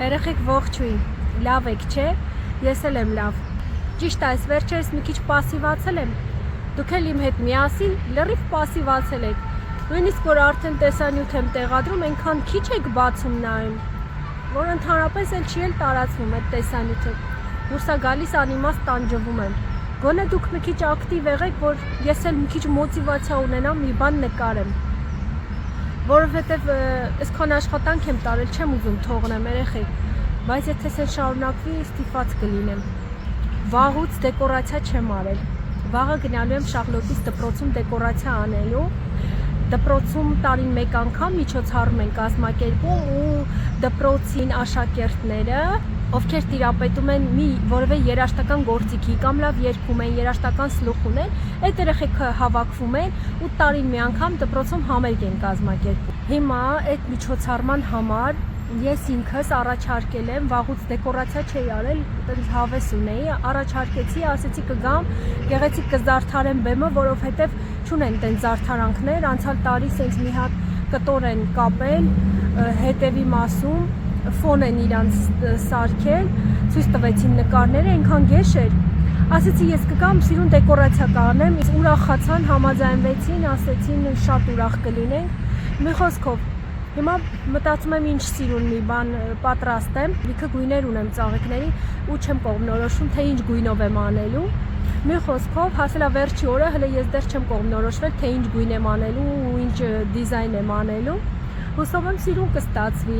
Երեխեք ողջույն, լավ եք, չէ, ես էլ եմ լավ, ճիշտ այս վերջերս մի քիչ պասիվացել եմ, դուք էլ իմ հետ միասին լրիվ պասիվացել եք, նույնիսկ որ արդեն տեսանյութ եմ տեղադրում, այնքան քիչ եք բացում նայում, որ ընդհանրապես էլ չի էլ տարածվում այդ տեսանյութը, դուրս է գալիս անիմաստ տանջվում եմ, գոնե դուք մի քիչ ակտիվ եղեք, որ ես էլ մի քիչ մոտիվացիա ունենամ մի բան նկարեմ, որովհետև այսքան աշխատանք եմ տարել, չեմ ուզում թողնեմ երեխեք, բայց եթե սեր շարունակվի, ստիպված կլինեմ։ Վաղուց դեկորացիա չեմ արել։ Վաղը գնալու եմ Շաղլոկից դպրոցում դեկորացիա անելու։ Դպրոցում տարին մեկ անգամ միջոցառում են կազմակերպում ու դպրոցին աշակերտները, ովքեր տիրապետում են մի որևէ երաժշտական գործիքի կամ լավ երգում են, երաժշտական սլուխ ունեն, այդ երեխեքը հավաքվում են ու տարին մի անգամ դպրոցում համերգ են կազմակերպում։ Հիմա այդ միջոցառման համար ես ինքս առաջարկել եմ, վաղուց դեկորացիա չէի արել, այդպես հավես ունեի, առաջարկեցի, ասեցի կգամ, գեղեցիկ կզարդարեմ բեմը, որովհետև չունեն տենց զարդարանքներ, անցյալ տարի սենց մի հատ կտոր են կապել, հետևի մասում ֆոն են իրանց սարքել, ցույց տվեցին նկարները, այնքան գեշ էր, ասեցի ես կգամ, սիրուն դեկորացիա կանեմ, ուրախացան, համաձայնվեցին, ասեցին շատ ուրախ կլինենք, մի խոսքով, հիմա մտածում եմ ինչ սիրուն մի բան պատրաստեմ, լիքը գույներ ունեմ ծաղիկների ու չեմ կողմնորոշում, թե ինչ գույնով եմ անելու, մի խոսքով, հասելա վերջի օրը, հələ ես դեռ չեմ կողմնորոշվել, թե ինչ գույն եմ անելու ու ինչ դիզայն եմ անելու, հուսով եմ սիրուն կստացվի,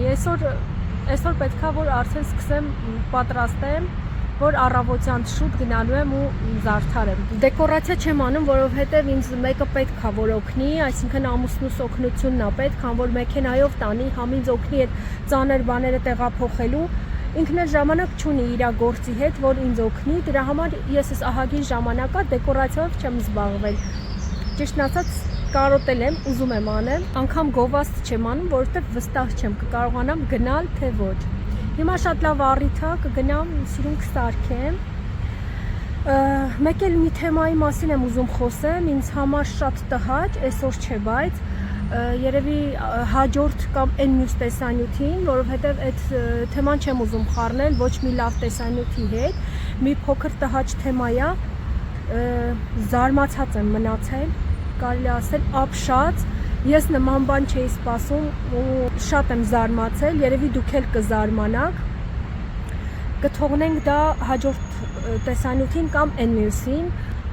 այսօր պետքա որ արդեն սկսեմ պատրաստեմ, որ առավոտյան շուտ գնալու եմ ու զարդարեմ։ Դեկորացիա չեմ անում, որովհետև ինձ մեկը պետք է որ օգնի, այսինքն ամուսնուս օգնությունն է պետք, քան որ մեքենայով տանի, համ ինձ օգնի այդ ծանր բաները տեղափոխելու, ինքն էլ ժամանակ չունի իր գործի հետ, որ ինձ օգնի, դրա համար ես այս ահագին ժամանակա դեկորացիայով չեմ զբաղվել։ Ճիշտն ասած կարոտել եմ, ուզում եմ անեմ, անգամ գովաստ չեմ անում, որովհետև վստահ չեմ կկարողանամ գնալ թե ոչ։ Հիմա շատ լավ առիթ է, կգնամ սիրուն կսարքեմ, մեկ էլ մի թեմայի մասին եմ ուզում խոսեմ, ինձ համար շատ տհաճ, այսօր չէ, բայց երևի հաջորդ կամ այն մյուս տեսանյութին, որովհետև այդ թեման չեմ ուզում խառնել ոչ մի լավ տեսանյութի հետ, մի փոքր տհաճ թեմա է, զարմացած եմ մնացել, կարելի ասել ապշած, ես նման բան չէի սպասում ու շատ եմ զարմացել, երևի դուք էլ կզարմանաք, կթողնենք դա հաջորդ տեսանյութին կամ այն մյուսին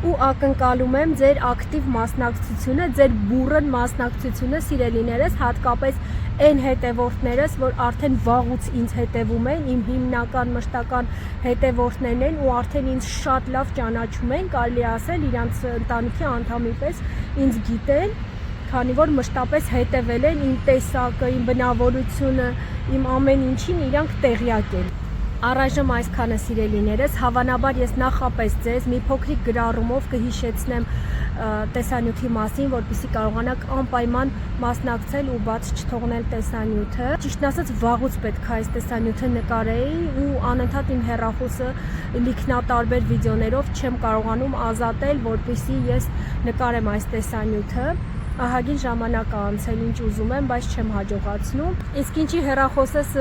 ու ակնկալում եմ ձեր ակտիվ մասնակցությունը, ձեր բուռն մասնակցությունը սիրելիներս, հատկապես այն հետևորդներս, որ արդեն վաղուց ինձ հետևում են, իմ հիմնական մշտական հետևորդներն են ու արդեն ինձ շատ լավ ճանաչում են, կարելի ասել իրանց ընտանիքի անդամի պես ինձ գիտեն, քանի որ մշտապես հետևել են իմ տեսակը, իմ բնավորությունը, իմ ամեն ինչին իրանք տեղյակ են։ Առայժմ այսքանը սիրելիներս, հավանաբար ես նախապես ձեզ մի փոքրիկ գրառումով կհիշեցնեմ տեսանյութի մասին, որպեսզի կարողանաք անպայման մասնակցել ու բաց չթողնել տեսանյութը։ Ճիշտն ասած վաղուց պետք է այս տեսանյութը նկարեի ու անընդհատ իմ հեռախոսը լիքնատարբեր վիդեոներով չեմ կարողանում ազատել, որպեսզի ես նկարեմ այս տեսանյութը։ Ահագին ժամանակ է անցել, ինչ ուզում եմ, բայց չեմ հաջողացնում։ Իսկ ինչի հեռախոսս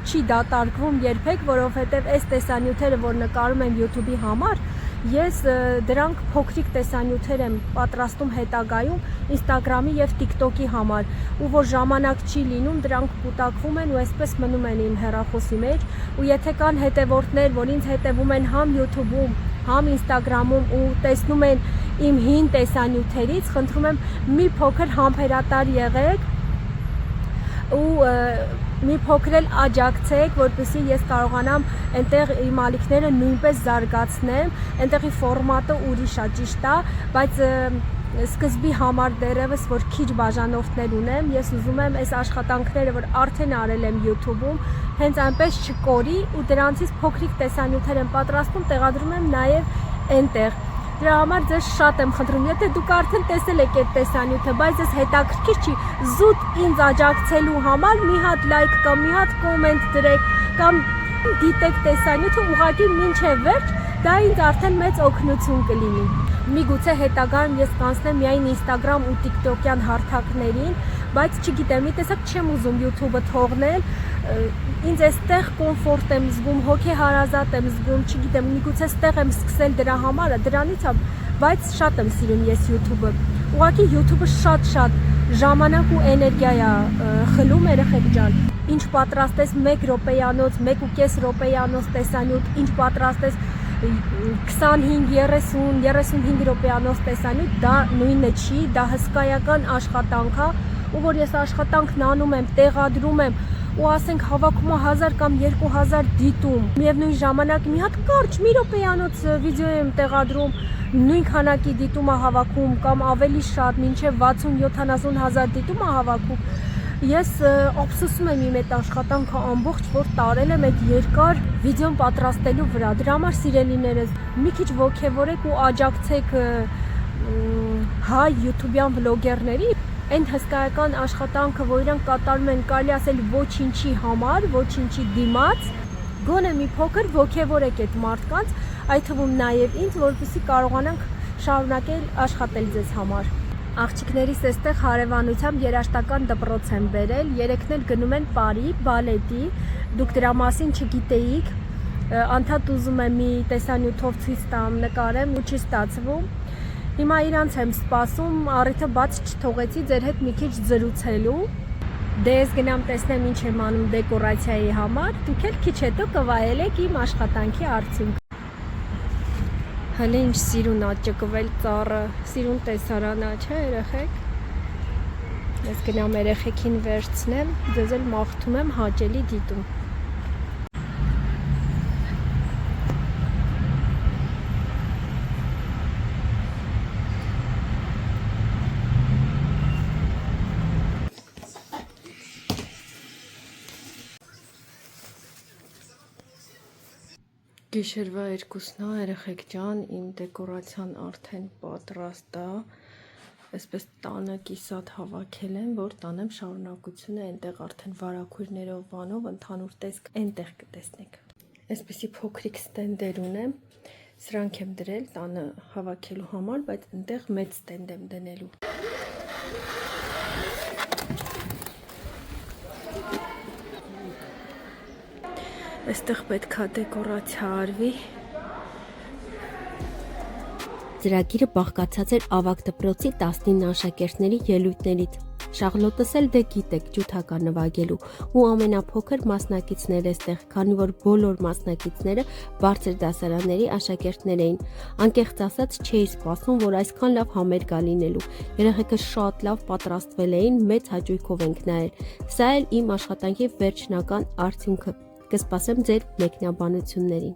չի դատարկվում երբեք, որովհետև այս տեսանյութերը, որ նկարում եմ YouTube-ի համար, ես դրանք փոքրիկ տեսանյութեր եմ պատրաստում հետագայում Instagram-ի եւ TikTok-ի համար, ու որ ժամանակ չի լինում, դրանք կուտակվում են ու այսպես մնում են իմ հեռախոսի մեջ, ու եթե կան հետևորդներ, որ ինձ հետևում են համ YouTube-ում, համ Instagram-ում ու տեսնում են իմ հին տեսանյութերից, խնդրում եմ մի փոքր համբերատար եղեք ու մի փոքր էլ աջակցեք, որպեսզի ես կարողանամ այնտեղ իմ ալիքները նույնպես զարգացնեմ, այնտեղի ֆորմատը ուրիշ է, ճիշտ է, բայց սկզբի համար դեռևս որ քիչ բաժանորդներ ունեմ, ես ուզում եմ այս աշխատանքները, որ արդեն արել եմ YouTube-ում, հենց այնպես չկորի ու դրանցից փոքրիկ տեսանյութեր եմ պատրաստում, տեղադրում եմ նաև այնտեղ։ Դրա համար ձեզ շատ եմ խնդրում, եթե դուք արդեն տեսել եք այդ տեսանյութը, բայց ես հետաքրքիր չի, զուտ ինձ աջակցելու համար մի հատ լայք կամ մի հատ կոմենտ դրեք կամ դիտեք տեսանյութը ուղղակի մինչև վերջ, դա ինձ արդեն մեծ օգնություն կլինի։ Միգուցե հետագայում ես կանցնեմ միայն Instagram ու TikTok-յան հարթակներին, բայց չգիտեմ, մի տեսակ չեմ ուզում YouTube-ը թողնել, ինձ այստեղ կոմֆորտ եմ զգում, հոգեհարազատ եմ զգում, չգիտեմ, միգուցե այստեղ եմ սկսել դրա համարը, դրանից է, բայց շատ եմ սիրում ես YouTube-ը։ Ուղղակի YouTube-ը շատ ժամանակ ու էներգիա է խլում, երեխեք ջան։ Ինչ պատրաստես 1 րոպեյանոց, 1.5 րոպեյանոց տեսանյութ, ինչ պատրաստես 25-30-35 րոպեյանոց տեսանյութ, դա նույնը չի, դա հսկայական աշխատանք է, ու որ ես աշխատանքն անում եմ, տեղադրում եմ, ու ասենք հավաքում 1000 կամ 2000 դիտում, միևնույն ժամանակ մի հատ կարճ մի րոպեյանոց վիդեո եմ տեղադրում, նույն քանակի դիտում է հավաքում կամ ավելի շատ, մինչև 60-70 հազար դիտում է հավաքում։ Ես ափսոսում եմ իմ այդ աշխատանքը ամբողջ, որ տարել եմ այդ երկար վիդեոն պատրաստելու վրա։ Դրա համար սիրելիներս, մի քիչ ոգևորեք ու աջակցեք հայ յութուբյան վլոգերների այն հսկայական աշխատանքը, որ իրանք կատարում են, կարելի ասել ոչինչի համար, ոչինչի դիմաց, գոնե մի փոքր ոգևորեք այդ մարդկանց, այդ թվում նաև ինձ, որպեսզի կարողանանք շարունակել աշխատել ձեզ համար։ Աղջիկներիս այստեղ հարևանությամբ երաժշտական դպրոց եմ բերել, երեքն էլ գնում են Պարի, բալետի, դուք դրա մասին չգիտեիք, անդադ ուզում եմ մի տեսանյութով ցույց տամ, նկարեմ ու չի ստացվում։ Հիմա իրանց եմ սպասում, առիթը բաց չթողեցի ձեր հետ մի քիչ զրուցելու։ Դե ես գնամ տեսնեմ ինչ եմ անում դեկորացիայի համար, դուք էլ քիչ հետո կվայելեք իմ աշխատանքի արդյունքը։ Հələ ինչ սիրուն ա ճկվել ծառը, սիրուն տեսարան ա, չէ երեխեք։ Ես գնամ երեխեքին վերցնեմ, ձեզ էլ մաղթում եմ հաճելի դիտում։ Գիշերվա 2-ն է, երեխեք ջան, իմ դեկորացիան արդեն պատրաստ է, այսպես տանը կիսատ հավաքել եմ, որ տանեմ շարունակությունը, այնտեղ արդեն վարագույրներով բանով ընդհանուր տեսք այնտեղ կտեսնեք։ Այսպեսի փոքրիկ ստենդեր ունեմ, սրանք եմ դրել տանը հավաքելու համար, բայց այնտեղ մեծ ստենդ եմ դնելու։ Այստեղ պետք է դեկորացիա արվի։ Ծրագիրը բաղկացած էր ավագ դպրոցի 19 աշակերտների ելույթներից։ Շաղլոտս էլ դե գիտեք ջութակա նվագելու ու ամենափոքր մասնակիցներ էստեղ, քանի որ բոլոր մասնակիցները բարձր դասարանների աշակերտներ էին։ Անկեղծ ասած չէի սպասում, որ այսքան լավ համերգ ա լինելու։ Երեխեքը շատ լավ պատրաստվել էին, մեծ հաճույքով ենք նայել։ Սա էլ իմ աշխատանքի վերջնական արդյունքը։ Կսպասեմ ձեր մեկնաբանություններին։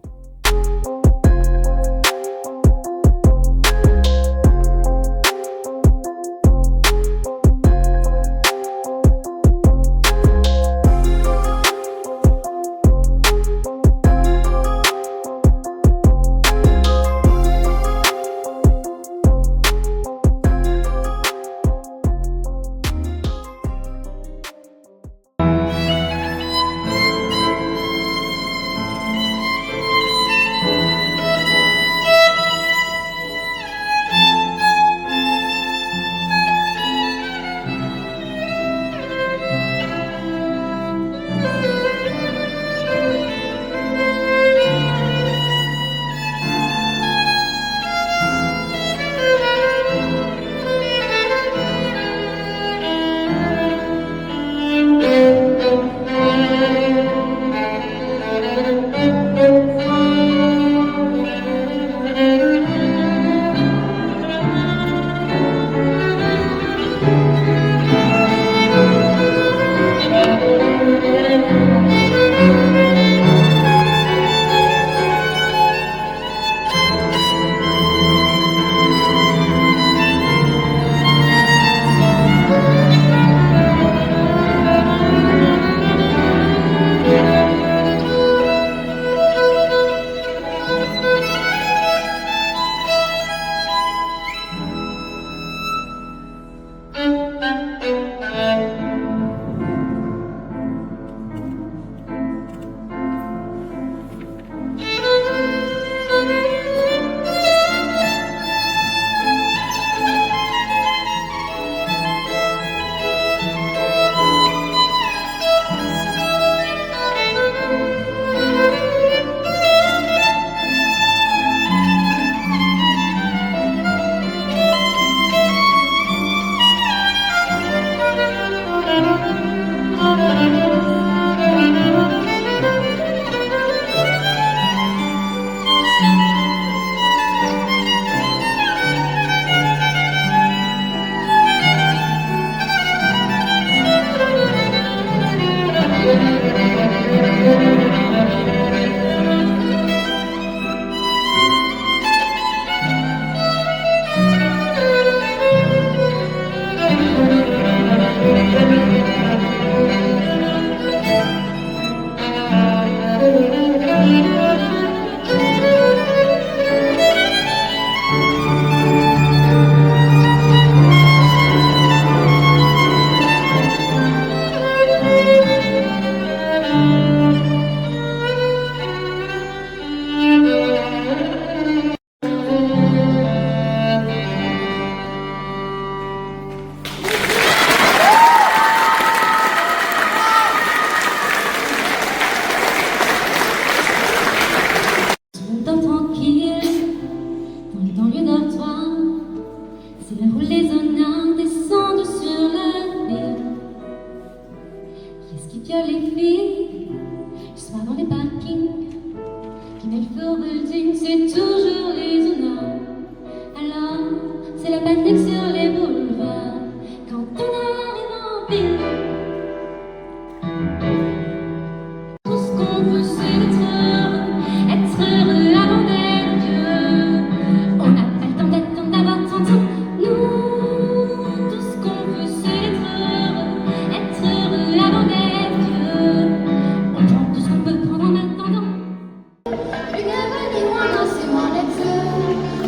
You never need one else you wanted to.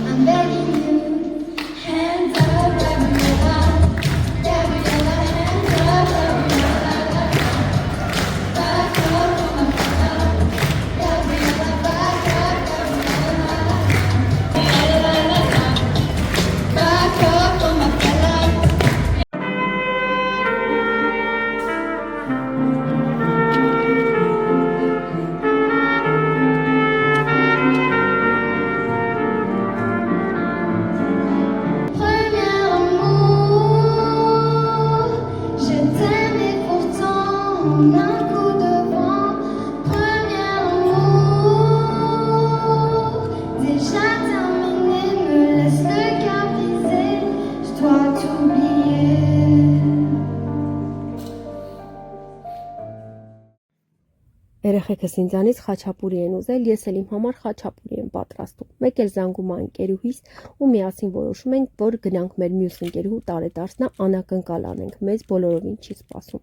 I'm begging you, hands up, Gabriella, Gabriella, hands up, Gabriella, back up on my fella, Gabriella, back up, Gabriella, back up on my fella. Premier amour, je t'aimais pourtant en un coup de vent. Premier amour, déjà terminé, me laisse le cœur brisé, je dois t'oublier. Երեխեքս ինձանից խաչապուրի են ուզել, ես էլ իմ համար խաչապուրի եմ պատրաստում։ Մեկ էլ զանգում ա ընկերուհիս ու միասին որոշում ենք, որ գնանք մեր մյուս ընկերուհու տարեդարձնա անակնկալ անենք, մեզ բոլորովին չի սպասում։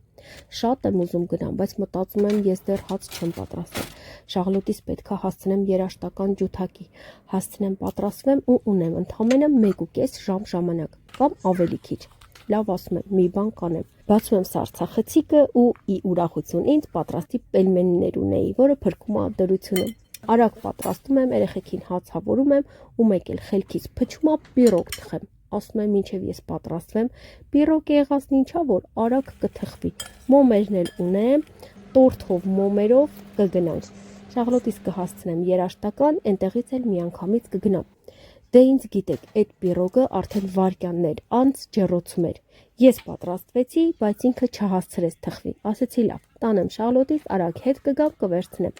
Շատ եմ ուզում գնամ, բայց մտածում եմ, ես դեռ հաց չեմ պատրաստել։ Շաղլոտից պետքա հասցնեմ երաշտական ջութակի, հասցնեմ պատրաստվեմ ու ունեմ ընդամենը 1.5 ժամ ժամանակ, կամ ավելի քիչ։ Լավ ասում եմ, մի բան կանեմ։ Բացում եմ սառցախցիկը ու ի ուրախություն ինձ պատրաստի պելմենիներ ունեի, որը փրկում ա դրությունում։ Արագ պատրաստում եմ, երեխեքին հաց հավորում եմ ու մեկ էլ խելքից փչում ա պիրոգ թխեմ։ Ասում եմ, մինչև ես պատրաստվեմ, պիրոգ եղածն ինչա, որ արագ կթխվի։ Մոմերն էլ ունեմ, տորթով մոմերով կգնանք։ Շաղլոտից կհասցնեմ երաշտական, այնտեղից էլ միանգամից կգնամ։ Դե ինձ գիտեք, այդ պիրոգը արդեն վարկյաններ անց ջեռոցում էր։ Ես պատրաստվեցի, բայց ինքը չհասցրեց թխվի։ Ասեցի լավ, տանեմ Շաղլոտից, արագ հետ կգամ, կվերցնեմ։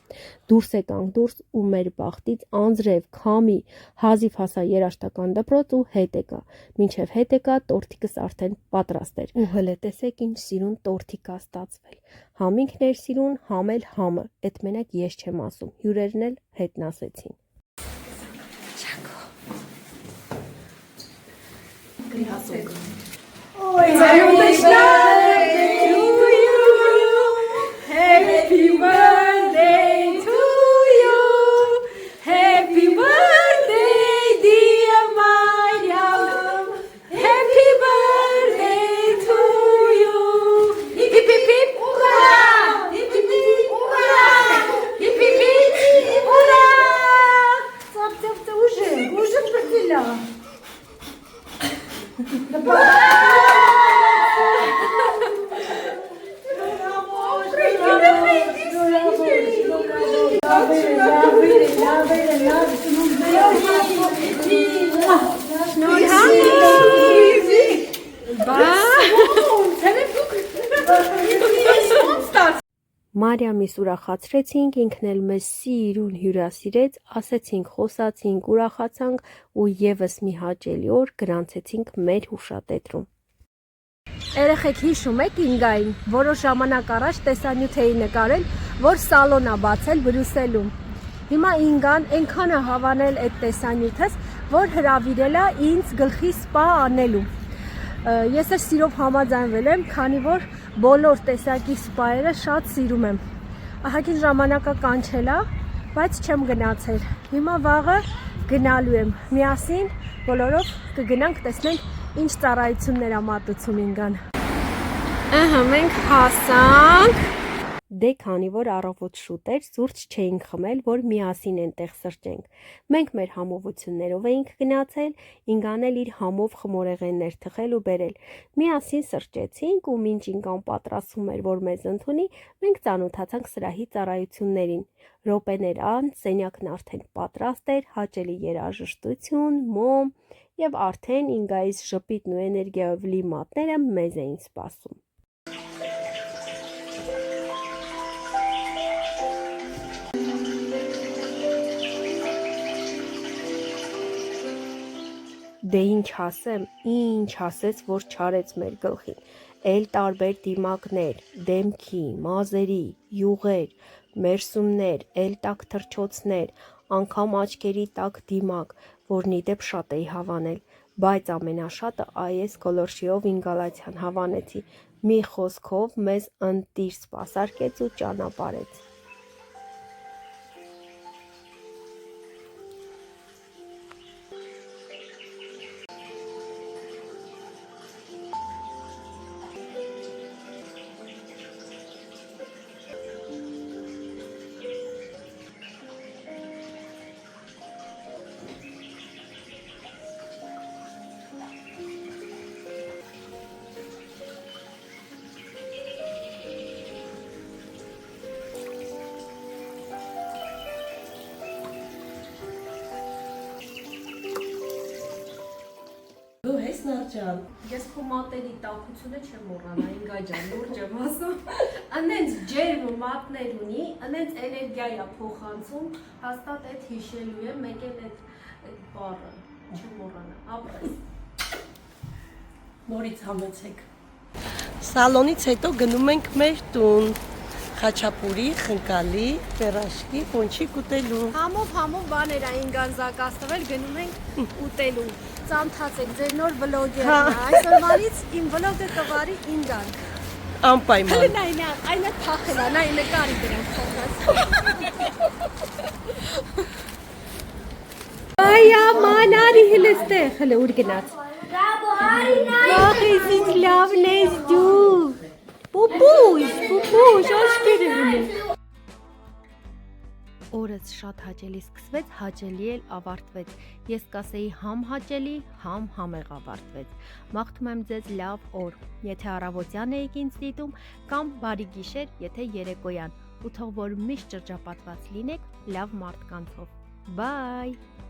Դուրս եկանք դուրս ու մեր բախտից անձրև, քամի, հազիվ հասա երաշտական դպրոց ու հետ եկա։ Մինչև հետ եկա, տորթիկս արդեն պատրաստ էր։ Ու հələ տեսեք ինչ սիրուն տորթիկ ա ստացվել։ Համ ինքն էր սիրուն, համ էլ համը։ Էդ մենակ ես չեմ ասում, հյուրերն էլ հետն ասեցին։ Happy birthday to you. Happy birthday, dear Mariam. Happy birthday to you. Hip hip hip hip, hurrah! Hip hip hip, hurrah! Hip hip hip, hurrah! Цап цап цап уже прыгнула. Մարիամիս ուրախացրեցինք, ինքն էլ մեզ սիրուն հյուրասիրեց, ասեցինք, խոսացինք, ուրախացանք ու եւս մի հաճելի օր գրանցեցինք մեր հուշատետրում։ Երեխեք հիշում եք Ինգային, որոշ ժամանակ առաջ տեսանյութ էի նկարել, որ սալոն ա բացել Բրյուսելում։ Հիմա Ինգան այնքան ա հավանել այդ տեսանյութս, որ հրավիրել ա ինձ գլխի սպա անելու։ Ես էլ սիրով համաձայնվել եմ, քանի որ բոլոր տեսակի սպաերը շատ սիրում եմ։ Ահագին ժամանակը կանչել ա, բայց չեմ գնացել։ Հիմա վաղը գնալու եմ։ Միասին բոլորով կգնանք, տեսնենք ինչ ծառայություններ ա մատուցում Ինգան։ Ահա մենք հասանք։ Դե քանի որ առավոտ շուտ էր, սուրճ չէինք խմել, որ միասին այնտեղ սրճենք։ Մենք մեր համովություններով էինք գնացել, Ինգան էլ իր համով խմորեղեններ թխել ու բերել։ Միասին սրճեցինք ու մինչ Ինգան պատրաստվում էր, որ մեզ ընդունի, մենք ծանոթացանք սրահի ծառայություններին։ Րոպեներ անց սենյակն արդեն պատրաստ էր, հաճելի երաժշտություն, մոմ եւ արդեն Ինգայից ժպիտն ու էներգիայով լի մատները մեզ էին սպասում։ Դե ինչ ասես, որ չարեց մեր գլխին, էլ տարբեր դիմակներ, դեմքի, մազերի, յուղեր, մերսումներ, էլ տակ թռչոցներ, անգամ աչքերի տակ դիմակ, որն ի դեպ շատ էի հավանել, բայց ամենաշատը այս գոլորշիով Ինգալացյան հավանեցի, մի խոսքով մեզ ընտիր սպասարկեց ու ճանապարհեց։ ջան։ Ես քո մատերի տաքությունը չեմ մոռանա, Ինգա ջան, լուրջ եմ ասում։ Անենց ջերմ ու մատներ ունի, անենց էներգիա է փոխանցում, հաստատ այդ հիշելու եմ, մեկ էլ այդ բառը չեմ մոռանա, ապրես։ Նորից համեցեք։ Սալոնից հետո գնում ենք մեր տուն։ Խաչապուրի, խնկալի, պերաշկի, պոնչիկ ուտելու։ Համով բաներ այն գանձակացվել, գնում ենք ուտելու։ Ծանոթացեք ձեր նոր վլոգերն։ Այսօրվանից իմ վլոգը կվարի Ինգան։ Անպայման։ Նայ, այնա թախելա, նայ նկարի դրանք թողած։ Այա մանարի հլստե, հլը ուր գնաց։ Ախ, ինչ լավն ես դու։ Պուպուշ, աշկերը հլը։ Օրս շատ հաճելի սկսվեց, հաճելի էլ ավարտվեց։ Ես կասեի համ հաճելի, համ համեղ ավարտվեց։ Մաղթում եմ ձեզ լավ օր, եթե առավոտյան եք ինձ դիտում, կամ բարի գիշեր, եթե երեկոյան, ու թող որ միշտ շրջապատված լինեք լավ մարդկանցով։ Bye!